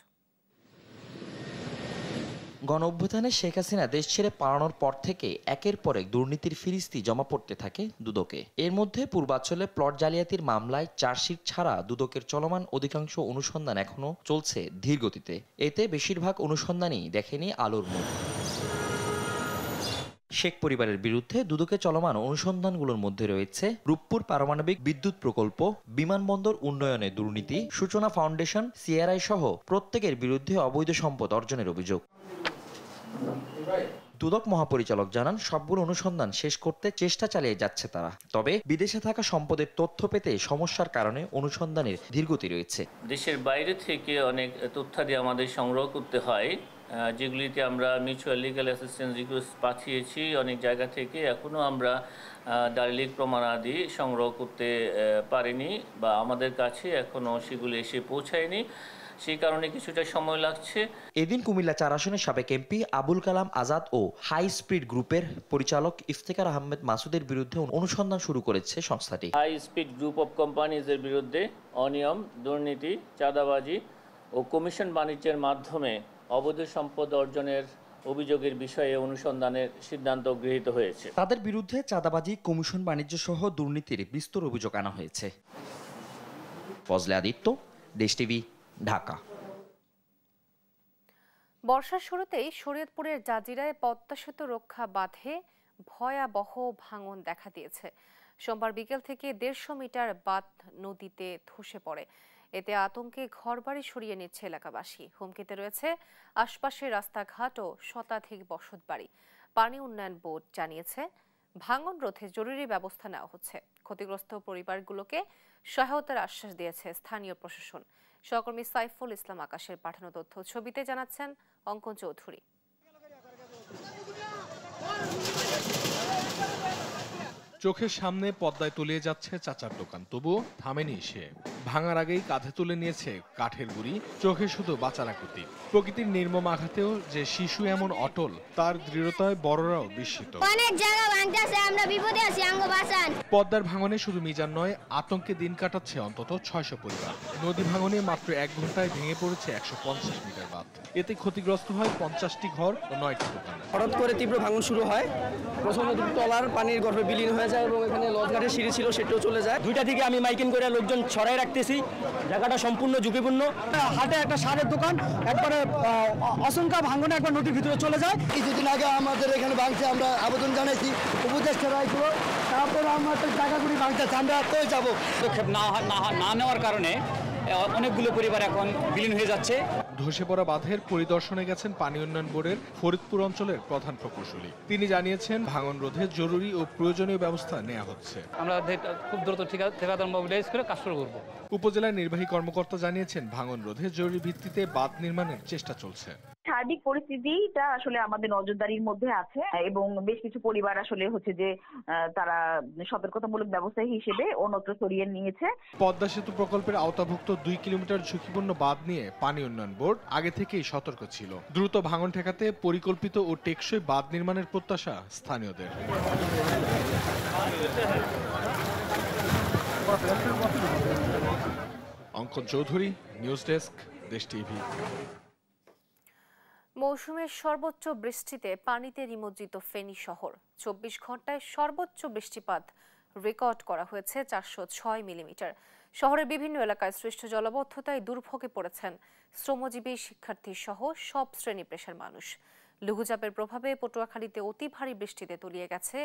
Speaker 20: গণ অভ্যুত্থানে শেখ হাসিনা দেশ ছেড়ে পালানোর পর থেকে একের পর এক দুর্নীতির ফিরিস্তি জমা পড়তে থাকে দুদকে। এর মধ্যে পূর্বাঞ্চলে প্লট জালিয়াতির মামলায় চার্জশিট ছাড়া দুদকের চলমান অধিকাংশ অনুসন্ধান এখনো চলছে ধীর গতিতে। এতে বেশিরভাগ অনুসন্ধানই দেখেনি আলোর মুখ। শেখ পরিবারের বিরুদ্ধে দুদকে চলমান অনুসন্ধানগুলোর মধ্যে রয়েছে রূপপুর পারমাণবিক বিদ্যুৎ প্রকল্প, বিমানবন্দর উন্নয়নে দুর্নীতি, সূচনা ফাউন্ডেশন, সিআরআই সহ প্রত্যেকের বিরুদ্ধে অবৈধ সম্পদ অর্জনের অভিযোগ। দুদক মহাপরিচালক জানান, সবগুলো অনুসন্ধান শেষ করতে চেষ্টা চালিয়ে যাচ্ছে তারা। তবে বিদেশে থাকা সম্পদের তথ্য পেতে সমস্যার কারণে অনুসন্ধানের ধীরগতি রয়েছে।
Speaker 21: দেশের বাইরে থেকে অনেক তথ্যাদি আমাদের সংগ্রহ করতে হয়, যেগুলিতে আমরা মিউচুয়াল লিগ্যাল অ্যাসিস্ট্যান্স রিকোয়েস্ট পাঠিয়েছি অনেক জায়গা থেকে। এখনও আমরা দালিলিক প্রমাণাদি সংগ্রহ করতে পারিনি বা আমাদের কাছে এখনও সেগুলি এসে পৌঁছায়নি, সেই কারণে কিছুটা সময় লাগছে।
Speaker 20: এদিন কুমিল্লা 4 আসনের সাবেক এমপি আবুল কালাম আজাদ ও হাই স্পিড গ্রুপের পরিচালক ইফতেখার আহমেদ মাসুদের বিরুদ্ধে অনুসন্ধান শুরু করেছে সংস্থাটি।
Speaker 21: হাই স্পিড গ্রুপ অফ কোম্পানিজের বিরুদ্ধে অনিয়ম, দুর্নীতি, চাঁদাবাজি ও কমিশন বাণিজ্যের মাধ্যমে অবৈধ সম্পদ অর্জনের অভিযোগের বিষয়ে অনুসন্ধানের সিদ্ধান্ত গৃহীত হয়েছে।
Speaker 20: তাদের বিরুদ্ধে চাঁদাবাজি, কমিশন বাণিজ্য সহ দুর্নীতির বিস্তর অভিযোগ আনা হয়েছে। ফজলে আদিত্য, দেশ টিভি, ঢাকা।
Speaker 1: বর্ষার শুরুতেই শরীয়তপুরের জাজিরায় পদ্মা সেতু রক্ষা বাঁধে ভয়াবহ ভাঙন দেখা দিয়েছে। সোমবার বিকেল থেকে 150 মিটার বাঁধ নদীতে ধসে পড়ে। এতে আতঙ্কে ঘরবাড়ি সরিয়ে নিচ্ছে এলাকাবাসী। হুমকিতে রয়েছে আশপাশের রাস্তাঘাট ও শতাধিক বসতবাড়ি। পানি উন্নয়ন বোর্ড জানিয়েছে, ভাঙন রোধে জরুরি ব্যবস্থা নেওয়া হচ্ছে। ক্ষতিগ্রস্ত পরিবারগুলোকে সহায়তার আশ্বাস দিয়েছে স্থানীয় প্রশাসন। সহকর্মী সাইফুল ইসলাম আকাশের পাঠানো তথ্য ছবিতে জানাচ্ছেন অঙ্কন চৌধুরী।
Speaker 22: চোখের সামনে পদ্মায় তলিয়ে যাচ্ছে চাচার দোকান, তবুও থামেনি সে। ভাঙার আগেই কাঁধে তুলে নিয়েছে কাঠের গুঁড়ি, চোখে শুধু বাঁচার আকুতি। প্রকৃতির নির্মম আঘাতেও যে শিশু এমন অটল, তার দৃঢ়তায় বড়রাও বিস্মিত।
Speaker 23: অনেক জায়গা ভাঙতেছে, আমরা বিপদে আছি, আঙ্গ বাঁচান।
Speaker 22: পদ্মার ভাঙনে শুধু মিজান নয়, আতঙ্কে দিন কাটাচ্ছে অন্তত 600 পরিবার। নদী ভাঙনে মাত্র 1 ঘন্টায় ভেঙে পড়েছে 150 মিটার বাঁধ। এতে ক্ষতিগ্রস্ত হয় 50টি ঘর ও 9টি দোকান।
Speaker 24: হঠাৎ করে তীব্র ভাঙন শুরু হয়। প্রথমে তলার পানির গর্ভে বিলীন হয়ে যায় এবং এখানে লজঘাটের সিঁড়ি ছিল, সেটাও চলে যায়। 2টা থেকে আমি মাইকিং করে লোকজন ছড়াই রাখতেছি। জায়গাটা সম্পূর্ণ ঝুঁকিপূর্ণ। হাটে একটা সারের দোকান একবারে অসংখ্য ভাঙনে একবার নদীর ভিতরে চলে যায়।
Speaker 25: কিছুদিন আগে আমাদের এখানে ভাঙছে, আমরা আবেদন জানাইছি উপদেষ্টা রায়গুলো, তারপরে আমাদের জায়গাগুলি ভাঙতেছে, আমরা তো যাবো।
Speaker 26: পদক্ষেপ না নেওয়ার কারণে অনেকগুলো পরিবার এখন বিলীন হয়ে যাচ্ছে।
Speaker 22: ধসে পড়া বাঁধের পরিদর্শনে গেছেন পানি উন্নয়ন বোর্ডের ফরিদপুর অঞ্চলের প্রধান প্রকৌশলী। তিনি জানিয়েছেন, ভাঙন রোধে জরুরি ও প্রয়োজনীয় ব্যবস্থা নেওয়া হচ্ছে।
Speaker 26: আমরা খুব দ্রুত ঠিকাদার মোবিলাইজ করে কাজ শুরু করব।
Speaker 22: উপজেলার নির্বাহী কর্মকর্তা জানিয়েছেন, ভাঙন রোধে জরুরি ভিত্তিতে বাঁধ নির্মাণের চেষ্টা চলছে।
Speaker 27: সার্বিক পরিস্থিতিটা আসলে আমাদের নজরদারির মধ্যে আছে এবং বেশ কিছু পরিবার আসলে হচ্ছে যে তারা সতর্কতামূলক ব্যবস্থা হিসেবে অন্যত্র সরিয়ে নিয়েছে।
Speaker 22: পদ্মা সেতু প্রকল্পের আওতাভুক্ত 2 কিলোমিটার ঝুঁকিপূর্ণ বাঁধ নিয়ে পানি উন্নয়ন বোর্ড আগে থেকেই সতর্ক ছিল। দ্রুত ভাঙন ঠেকাতে পরিকল্পিত ও টেকসই বাঁধ নির্মাণের প্রত্যাশা স্থানীয়দের। অঙ্কন চৌধুরী, নিউজ ডেস্ক, দেশ টিভি।
Speaker 1: মৌসুমের সর্বোচ্চ বৃষ্টিতে পানিতে নিমজ্জিত ফেনী শহর। 24 ঘন্টায় সর্বোচ্চ বৃষ্টিপাত রেকর্ড করা হয়েছে 406 মিলিমিটার। শহরের বিভিন্ন এলাকায় সৃষ্ট জলাবদ্ধতায় দুর্ভোগে পড়েছেন শ্রমজীবী, শিক্ষার্থী সহ সব শ্রেণী পেশার মানুষ। লঘুচাপের প্রভাবে পটুয়াখালীতে অতি ভারী বৃষ্টিতে তলিয়ে গেছে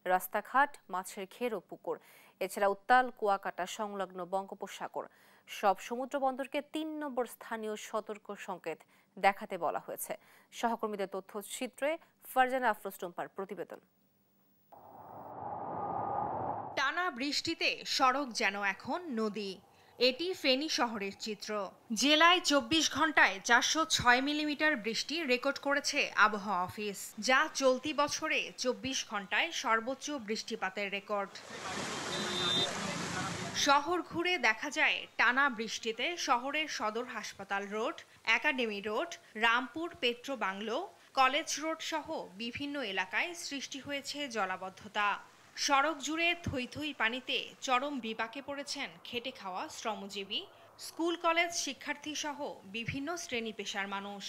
Speaker 1: রাস্তাঘাট, মাছের ঘের ও পুকুর। এছাড়া উত্তাল কুয়াকাটা সংলগ্ন বঙ্গোপসাগর। সব সমুদ্র বন্দরকে 3 নম্বর স্থানীয় সতর্ক সংকেত দেখাতে বলা হয়েছে। সহকর্মীদের তথ্যচিত্রে ফারজানা আফরোজ টুম্পার প্রতিবেদন।
Speaker 28: টানা বৃষ্টিতে সড়ক যেন এখন নদী। এটি ফেনী শহরের চিত্র। জেলায় 24 ঘন্টায় 406 মিলিমিটার বৃষ্টি রেকর্ড করেছে আবহাওয়া অফিস, যা চলতি বছরে 24 ঘন্টায় সর্বোচ্চ বৃষ্টিপাতের রেকর্ড। শহর ঘুরে দেখা যায়, টানা বৃষ্টিতে শহরের সদর হাসপাতাল road, academy road, Rampur petro bungalow, college road সহ বিভিন্ন এলাকায় সৃষ্টি হয়েছে জলাবদ্ধতা। সড়ক জুড়ে থই থই পানিতে চরম বিপাকে পড়েছেন খেটে খাওয়া শ্রমজীবী, স্কুল কলেজ শিক্ষার্থী সহ বিভিন্ন শ্রেণী পেশার মানুষ।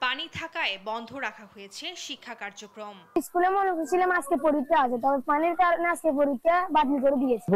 Speaker 28: পানি থাকায় বন্ধ রাখা হয়েছে শিক্ষা কার্যক্রম।
Speaker 23: স্কুলে মনে করছিলাম আজকে পরীক্ষা আছে, তবে পানির কারণে আজকে পরীক্ষা বাতিল করে দিয়েছে।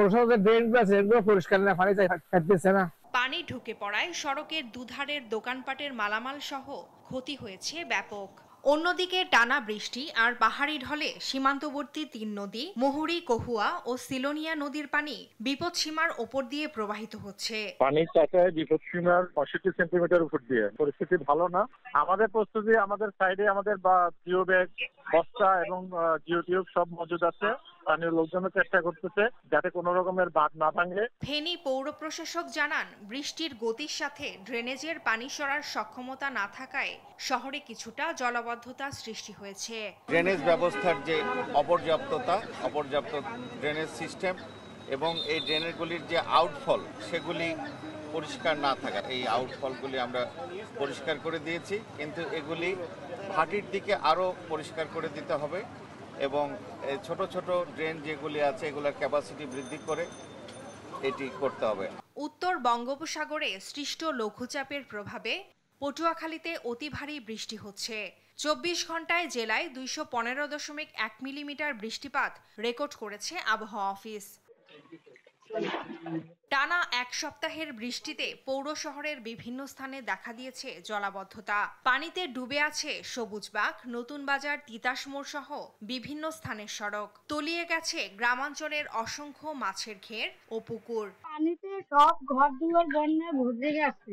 Speaker 24: পরিষ্কার না, পানি থাকতেছে না।
Speaker 28: পানি ঢুকে পড়ায় সড়কের দুধারের দোকানপাটের মালামাল সহ ক্ষতি হয়েছে ব্যাপক। অন্যদিকে টানা বৃষ্টি আর পাহাড়ি ঢলে সীমান্তবর্তী ৩ নদী মুহুরী, কহুয়া ও সিলোনিয়া নদীর পানি বিপদসীমার ওপর দিয়ে প্রবাহিত হচ্ছে।
Speaker 2: পানির চাকায় বিপদসীমার 65 সেন্টিমিটার উপর দিয়ে, পরিস্থিতি ভালো না। আমাদের প্রস্তুতি, আমাদের সাইডে আমাদের জিও ব্যাগ, বস্তা এবং জিও টিউব সব মজুদ আছে। স্থানীয় লোকজনও চেষ্টা করতেছে যাতে কোনো রকমের বাঁধ না ভাঙে।
Speaker 28: ফেনী পৌর প্রশাসক জানান, বৃষ্টির গতির সাথে ড্রেনেজের পানি সরার সক্ষমতা না থাকায় শহরে কিছুটা জলাবদ্ধতা সৃষ্টি হয়েছে।
Speaker 3: ড্রেনেজ ব্যবস্থার যে অপর্যাপ্ত ড্রেনেজ সিস্টেম এবং এই ড্রেনেজগুলির যে আউটফল সেগুলি পরিষ্কার না থাকা, এই আউটফলগুলি আমরা পরিষ্কার করে দিয়েছি, কিন্তু এগুলি ভাটির দিকে আরও পরিষ্কার করে দিতে হবে এবং ছোট ছোট ড্রেন যেগুলি আছে এগুলোর ক্যাপাসিটি বৃদ্ধি করে এটি করতে হবে।
Speaker 28: উত্তর বঙ্গোপসাগরে সৃষ্ট লঘুচাপের প্রভাবে পটুয়াখালীতে অতি ভারী বৃষ্টি হচ্ছে। 24 ঘন্টায় জেলায় 215.1 মিলিমিটার বৃষ্টিপাত রেকর্ড করেছে আবহাওয়া অফিস। টানা এক সপ্তাহের বৃষ্টিতে পৌর শহরের বিভিন্ন স্থানে দেখা দিয়েছে জলাবদ্ধতা। পানিতে ডুবে আছে সবুজবাগ, নতুন বাজার, তিতাস মোড় সহ বিভিন্ন স্থানের সড়ক। তলিয়ে গেছে গ্রামাঞ্চলের অসংখ্য মাছের ঘের ও পুকুর।
Speaker 23: পানিতে সব ঘরদুয়ার বন্যায় ভরে গেছে,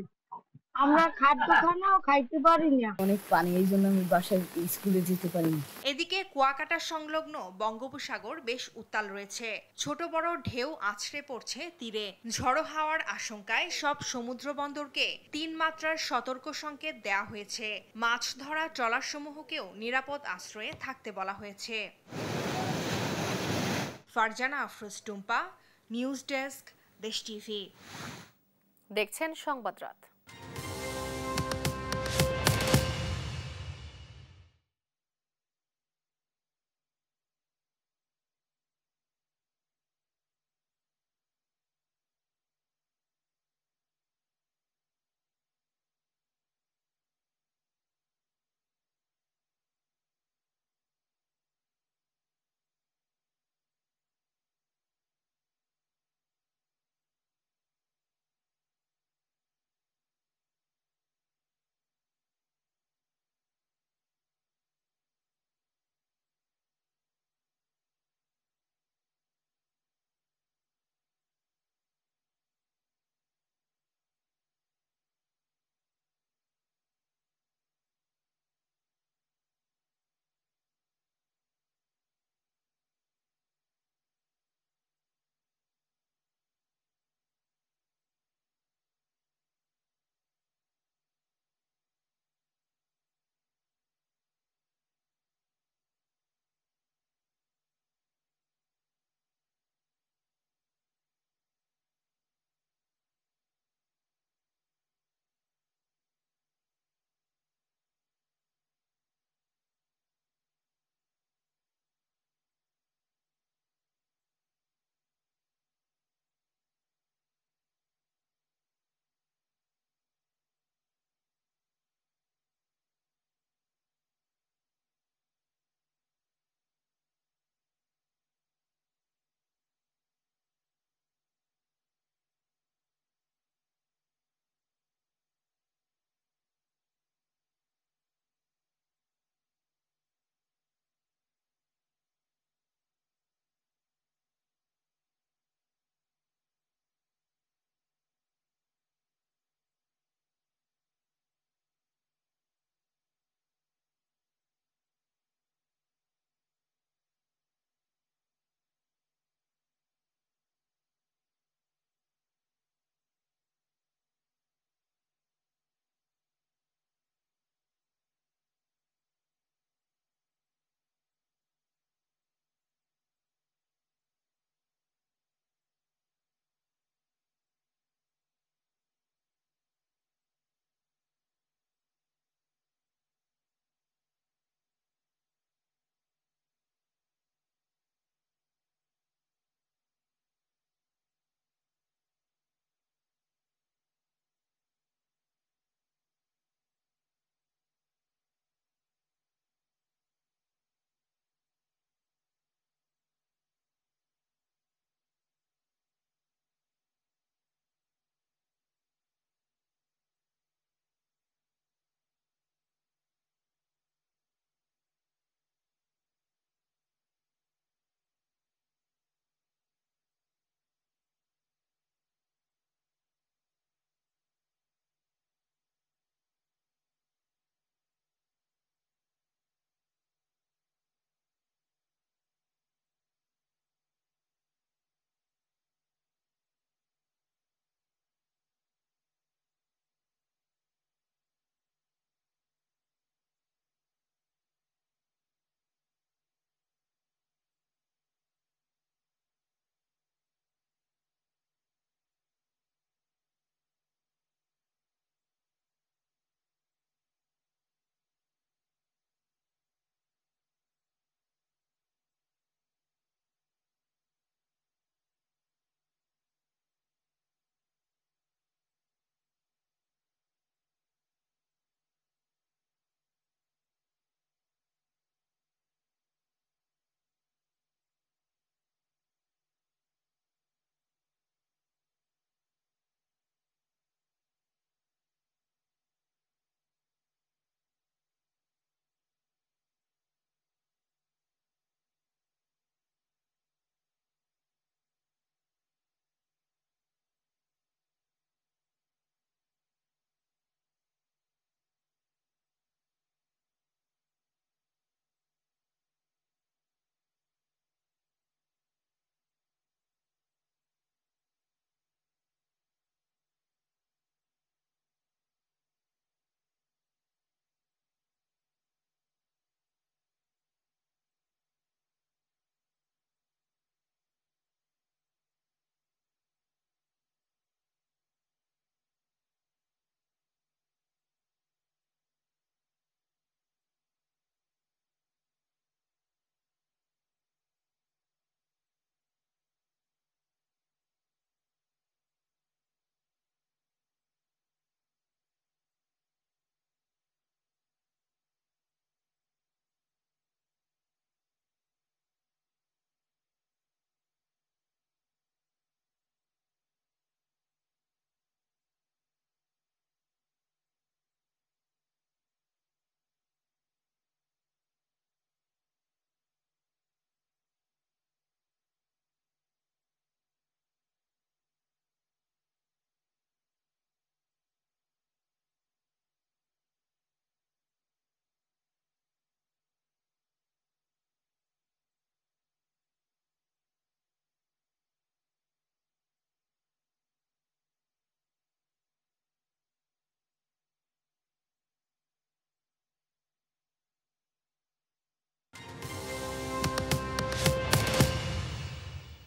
Speaker 23: আমরা খাদ্যখানাও খাইতে পারি না। অনেক পানি, এই জন্য আমি বাসায় স্কুলে যেতে পারি না।
Speaker 28: এদিকে কুয়াকাটা সংলগ্ন বঙ্গোপসাগর বেশ উত্তাল রয়েছে। ছোট বড় ঢেউ আছড়ে পড়ছে তীরে। ঝড়ো হাওয়ার আশঙ্কায় সব সমুদ্র বন্দরকে 3 মাত্রার সতর্ক সংকেত দেয়া হয়েছে। মাছ ধরা ট্রলারসমূহকেও নিরাপদ আশ্রয়ে থাকতে বলা হয়েছে। ফারজানা আফরোজ টুম্পা, নিউজ ডেস্ক, দেশ টিভি।
Speaker 1: দেখছেন সংবাদ রাত।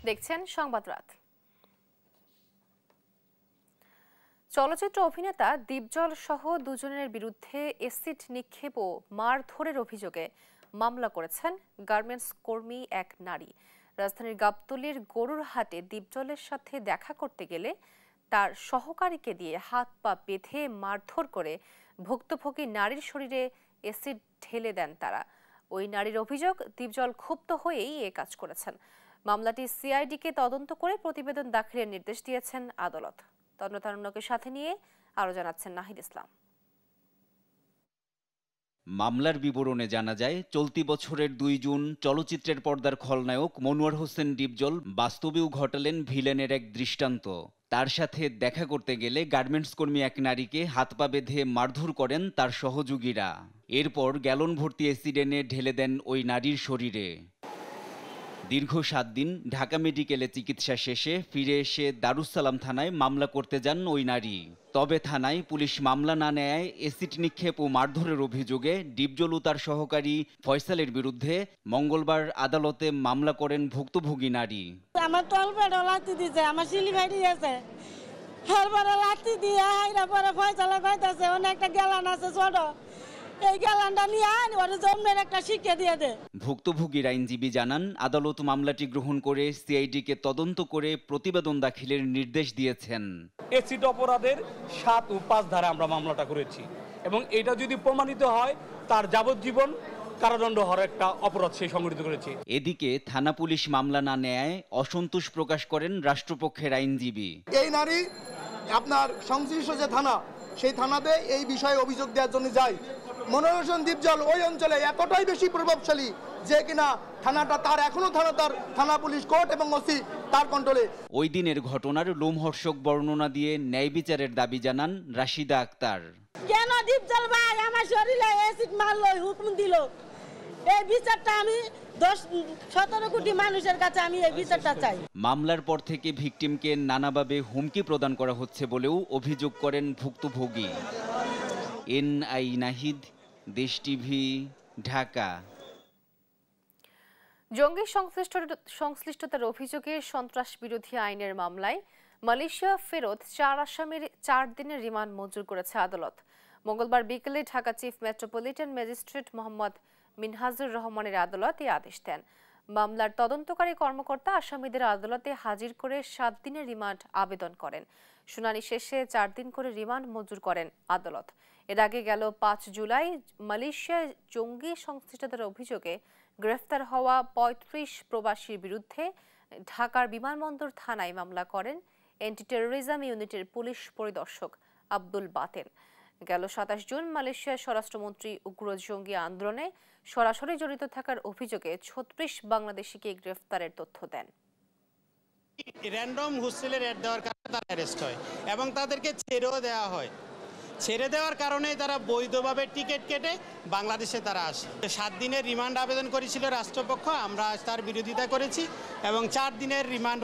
Speaker 1: দেখছেন সংবাদ রাত। চলচ্চিত্র অভিনেতা দীপজল সহ দুজনের বিরুদ্ধে এসিড নিক্ষেপ ও মারধরের অভিযোগে মামলা করেছেন গার্মেন্টস কর্মী এক নারী। রাজধানীর গাবতলীর গরুর হাটে দীপজলের সাথে দেখা করতে গেলে তার সহকারীকে দিয়ে হাত পা বেঁধে মারধর করে ভুক্তভোগী নারীর শরীরে এসিড ঢেলে দেন তারা। ওই নারীর অভিযোগ, দীপজল ক্ষুব্ধ হয়েই এ কাজ করেছেন। মামলাটি সিআইডিকে তদন্ত করে প্রতিবেদন দাখিলের নির্দেশ দিয়েছেন আদালত। তদন্তারণ্যকে সাথে নিয়ে আরো জানাচ্ছেন নাহিদ ইসলাম।
Speaker 4: মামলার বিবরণে জানা যায়, চলতি বছরের 2 জুন চলচ্চিত্রের পর্দার খলনায়ক মনোয়ার হোসেন দীপজল বাস্তবেও ঘটালেন ভিলেনের এক দৃষ্টান্ত। তার সাথে দেখা করতে গেলে গার্মেন্টস কর্মী এক নারীকে হাত পা বেঁধে মারধর করেন তার সহযোগীরা। এরপর গ্যালন ভর্তি অ্যাসিড এনে ঢেলে দেন ওই নারীর শরীরে। দীর্ঘ 7 দিন ঢাকা মেডিকেলে চিকিৎসা শেষে ফিরে এসে দারুসালাম থানায় মামলা করতে যান ওই নারী। তবে থানায় পুলিশ মামলা না নেয় অ্যাসিড নিক্ষেপ ও মারধরের অভিযোগে দীপজল ও তার সহকারী ফয়সালের বিরুদ্ধে মঙ্গলবার আদালতে মামলা করেন ভুক্তভোগী নারী।
Speaker 23: আমার তলপেটা লাথি দিছে, আমার সিলি ফাইটি গেছে, এরপরে লাথি দিয়ে হাইরা পরে ফয়সালা কইতাছে অনেক একটা গ্যালান আছে ছোট, এই গ্যালানটা নিয়ে আন ওরে জমের একটা শিক্ষা দিয়ে দে।
Speaker 4: ভুক্তভোগীর আইনজীবী জানান, আদালত মামলাটি গ্রহণ করে সিআইডিকে তদন্ত করে প্রতিবেদন দাখিলের নির্দেশ দিয়েছেন।
Speaker 5: এসিড অপরাধের 7 ও 5 ধারা আমরা মামলাটা করেছি এবং এটা যদি প্রমাণিত হয় তার যাবজ্জীবন কারাদণ্ড হওয়ার একটা অপরাধ সে সংগঠিত করেছে।
Speaker 4: এদিকে থানা পুলিশ মামলা না নেয় অসন্তোষ প্রকাশ করেন রাষ্ট্রপক্ষের আইনজীবী।
Speaker 25: এই নারী আপনার সংশ্লিষ্ট যে থানা, সেই থানাতে এই বিষয়ে অভিযোগ দেওয়ার জন্য যায়। মনোয়ার হোসেন দীপজল ওই অঞ্চলে এতটাই বেশি প্রভাবশালী যে কিনা থানাটা তার এখনো থানা পুলিশ কোর্ট এবং ওসি তার কন্ট্রোলে।
Speaker 4: ওই দিনের ঘটনার লোমহর্ষক বর্ণনা দিয়ে ন্যায় বিচারের দাবি জানান রাশিদা আক্তার।
Speaker 23: কেন দীপজল ভাই আমার শরীরে অ্যাসিড মারলো, হুকুম দিল, এই বিচারটা আমি 10-17 কোটি মানুষের কাছে আমি এই বিচারটা চাই।
Speaker 4: মামলার পর থেকে ভিকটিমকে নানাভাবে হুমকি প্রদান করা হচ্ছে বলেও অভিযোগ করেন ভুক্তভোগী। এনআই নাহিদ, দেশ টিভি, ঢাকা।
Speaker 1: জঙ্গি সংশ্লিষ্টতার অভিযোগে সন্ত্রাস বিরোধী আইনের মামলায় মালয়েশিয়া ফেরত 4 আসামির 4 দিনের রিমান্ড মঞ্জুর করেছে আদালত। মঙ্গলবার বিকেলে Dhaka chief metropolitan magistrate Mohammad Minhajur রহমানের আদালত এই আদেশ দেন। মামলার তদন্তকারী কর্মকর্তা আসামিদের আদালতে হাজির করে 7 দিনের রিমান্ড আবেদন করেন। শুনানি শেষে 4 দিন করে রিমান্ড মঞ্জুর করেন আদালত। এর আগে গেল 5 জুলাই মালয়েশিয়ায় জঙ্গি সংশ্লিষ্টতার অভিযোগে গ্রেফতার হওয়া 35 প্রবাসীর বিরুদ্ধে ঢাকার বিমানবন্দর থানায় মামলা করেন অ্যান্টি টেরোরিজম ইউনিটের পুলিশ পরিদর্শক আব্দুল বাতেন। গেল 27 জুন মালয়েশিয়ার স্বরাষ্ট্রমন্ত্রী উগ্র জঙ্গি আন্দোলনে সরাসরি জড়িত থাকার অভিযোগে 36 বাংলাদেশিকে গ্রেফতারের তথ্য দেন।
Speaker 6: র্যান্ডম হোস্টেলে রেড দেওয়ার কারণে তারা অ্যারেস্ট হয় এবং তাদেরকে ছেড়েও দেওয়া হয়। ছেড়ে দেওয়ার কারণে তারা বৈধভাবে টিকিট কেটে বাংলাদেশে তারা আসে। 7 দিনের রিমান্ড আবেদন করেছিল রাষ্ট্রপক্ষ, আমরা তার বিরোধিতা করেছি এবং 4 দিনের রিমান্ড